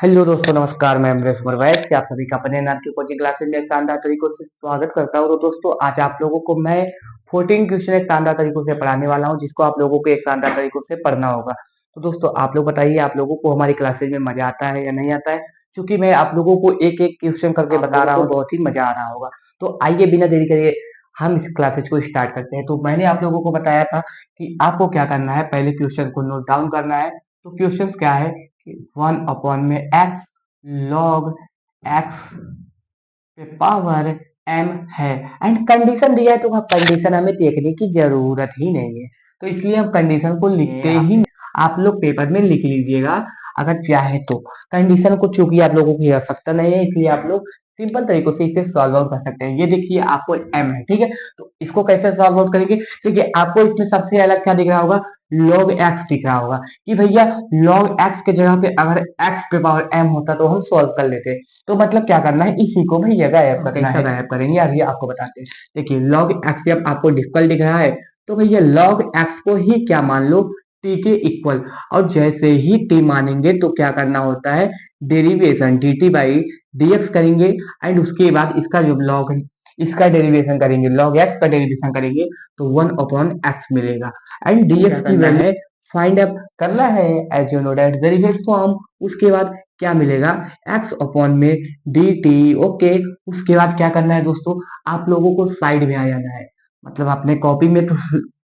Hello दोस्तों, नमस्कार। मैं अमरेश वैस से आप सभी का अपने नाम की कोचिंग क्लासेस में शानदार तरीकों से स्वागत करता हूँ। तो दोस्तों, आज आप लोगों को मैं 14 क्वेश्चन एक शानदार तरीकों से पढ़ाने वाला हूँ, जिसको आप लोगों को एक शानदार तरीकों से पढ़ना होगा। तो दोस्तों, आप लोग बताइए, आप लोगों को हमारी क्लासेज में मजा आता है या नहीं आता है? क्योंकि मैं आप लोगों को एक एक क्वेश्चन करके बता रहा हूँ, बहुत ही मजा आ रहा होगा। तो आइए बिना देरी करे हम इस क्लासेज को स्टार्ट करते हैं। तो मैंने आप लोगों को बताया था कि आपको क्या करना है, पहले क्वेश्चन को नोट डाउन करना है। तो क्वेश्चन क्या है कि 1 अपॉन में एक्स लॉग एक्स पे पावर एम है, एंड कंडीशन दिया है। तो कंडीशन हमें देखने की जरूरत ही नहीं है, तो इसलिए हम कंडीशन को लिखते ही नहीं। आप लोग पेपर में लिख लीजिएगा अगर चाहे तो। कंडीशन को चूंकि आप लोगों की आवश्यकता नहीं है, इसलिए आप लोग सिंपल तरीकों से इसे सॉल्व आउट कर सकते हैं। ये देखिए, आपको एम है, ठीक है। तो इसको कैसे सॉल्व आउट करेंगे? देखिए, आपको इसमें सबसे अलग क्या दिख रहा होगा, log x दिख रहा होगा कि भैया log x के जगह पे अगर x पे पावर m होता तो हम सॉल्व कर लेते। तो मतलब क्या करना है, इसी को भैया गायब करना है। गायब करेंगे यार, ये आपको बताते हैं। देखिए, log x जब आपको डिफिकल्ट दिख रहा है तो भैया log x को ही क्या मान लो, t के इक्वल। और जैसे ही t मानेंगे तो क्या करना होता है, डेरिवेशन dt बाई dx करेंगे। एंड उसके बाद इसका जो log इसका डेरिवेशन करेंगे, log x का डेरिवेशन करेंगे तो 1/x मिलेगा। एंड dx की वैल्यू फाइंड अप करना है as you know that very form. उसके बाद क्या मिलेगा, x अपॉन में dt। ओके, उसके बाद क्या करना है दोस्तों, आप लोगों को साइड में आ जाना है। मतलब अपने कॉपी में तो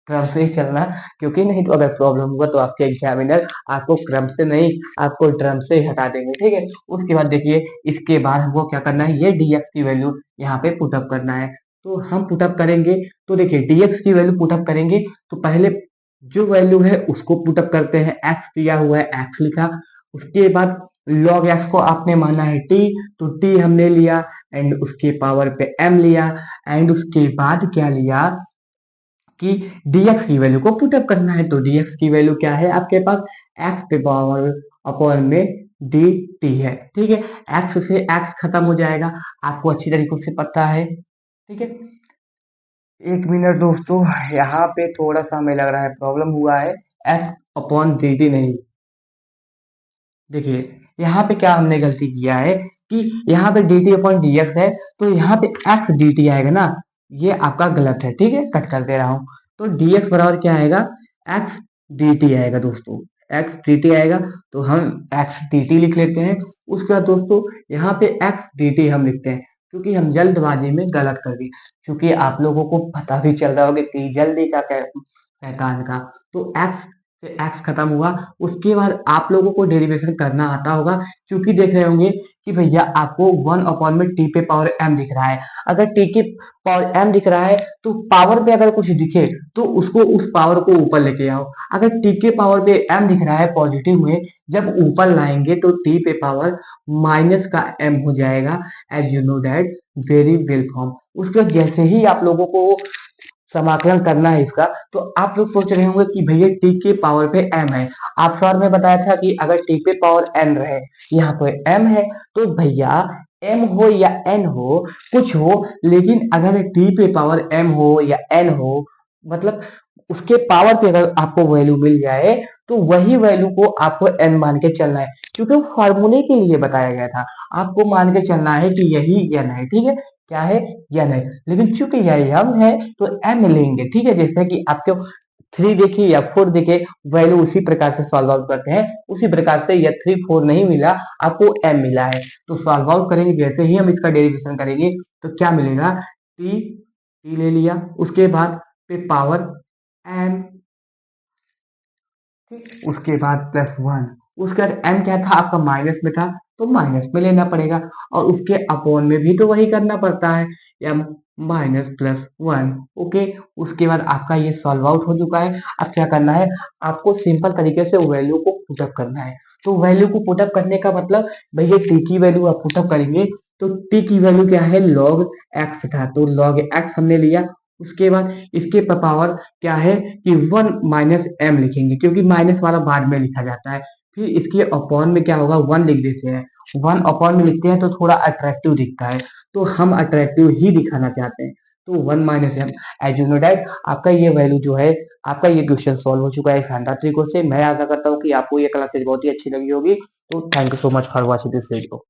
क्रम से ही चलना, क्योंकि नहीं तो अगर प्रॉब्लम हुआ तो आपके एग्जामिनर आपको क्रम से नहीं, आपको ड्रम से ही हटा देंगे, ठीक है। उसके बाद देखिए, इसके बाद हमको क्या करना है, ये dx की वैल्यू यहाँ पे पुटअप करना है। तो हम पुटअप करेंगे, तो देखिए dx की वैल्यू पुटअप करेंगे तो पहले जो वैल्यू है उसको पुटअप करते हैं। x दिया हुआ है, x लिखा। उसके बाद log x को आपने माना है t, तो t हमने लिया। एंड उसके पावर पे m लिया। एंड उसके बाद क्या लिया कि dx की वैल्यू को पुटअप करना है। तो dx की वैल्यू क्या है आपके पास, x पे पावर अपॉन में dt है, ठीक है। x से x खत्म हो जाएगा, आपको अच्छी तरीके से पता है, ठीक है। एक मिनट दोस्तों, यहाँ पे थोड़ा सा हमें लग रहा है प्रॉब्लम हुआ है। x अपॉन dt नहीं, देखिए यहाँ पे क्या हमने गलती किया है कि यहाँ पे dt अपॉन dx है, तो यहाँ पे x dt आएगा ना। ये आपका गलत है, ठीक है, कट कर दे रहा हूँ। तो dx बराबर क्या आएगा, x dt आएगा दोस्तों, x dt आएगा। तो हम x dt लिख लेते हैं। उसके बाद दोस्तों, यहाँ पे x dt हम लिखते हैं, क्योंकि हम जल्दबाजी में गलत कर दिए। क्योंकि आप लोगों को पता भी चल रहा होगा कि जल्दी का क्या शैतान का। तो x से x खत्म हुआ। उसके बाद आप लोगों को डेरिवेशन करना आता होगा, क्योंकि देख रहे होंगे कि भैया आपको 1 अपॉन में t पे पावर m दिख रहा है। अगर t के पावर m दिख रहा है तो पावर पे अगर कुछ दिखे तो उसको, उस पावर को ऊपर लेके आओ। अगर t के पावर पे m दिख रहा है पॉजिटिव में, जब ऊपर लाएंगे तो t पे पावर माइनस का m हो जाएगा, as you know that very well form. उसके बाद जैसे ही आप लोगों को समाकलन करना है इसका, तो आप लोग सोच रहे होंगे कि भैया टी के पावर पे m है। आप सर में बताया था कि अगर टी पे पावर n रहे, यहाँ पे m है, तो भैया m हो या n हो, कुछ हो, लेकिन अगर टी पे पावर m हो या n हो, मतलब उसके पावर पे अगर आपको वैल्यू मिल जाए तो वही वैल्यू को आपको n मान के चलना है, क्योंकि वो फार्मूले के लिए बताया गया था। आपको मान के चलना है कि यही n है, ठीक है, क्या है, n है। लेकिन चूंकि यह m है तो m लेंगे, ठीक है। जैसे कि आपको 3 देखिए या 4 देखे, वैल्यू उसी प्रकार से सॉल्व आउट करते हैं। उसी प्रकार से, या 3 4 नहीं मिला, आपको m मिला है, तो सॉल्व आउट करेंगे। जैसे ही हम इसका डेरिवेशन करेंगे तो क्या मिलेगा, t ले लिया, उसके बाद पे पावर m, ठीक, उसके बाद +1। उसके बाद m क्या था आपका, माइनस में था, तो माइनस में लेना पड़ेगा। और उसके अपॉन में भी तो वही करना पड़ता है, m -+1। ओके, उसके बाद आपका ये सॉल्व आउट हो चुका है। अब क्या करना है, आपको सिंपल तरीके से वैल्यू को पुटअप करना है। तो वैल्यू को पुटअप करने का मतलब, भैया t की वैल्यू आप पुटअप करेंगे तो t की वैल्यू क्या है, log x था, तो log x हमने लिया। उसके बाद इसके पावर क्या है कि 1 - m लिखेंगे, क्योंकि माइनस वाला बाद में लिखा जाता है। फिर इसके अपॉन में क्या होगा, 1 लिख देते हैं। 1 अपॉन में लिखते हैं तो थोड़ा अट्रैक्टिव दिखता है, तो हम अट्रैक्टिव ही दिखाना चाहते हैं। तो 1 - m, as you know that आपका ये वैल्यू जो है, आपका ये क्वेश्चन सॉल्व हो चुका है शानदार तरीकों से। मैं आशा करता हूँ कि आपको ये क्लासेज बहुत ही अच्छी लगी होगी। तो thank you so much for watching this video.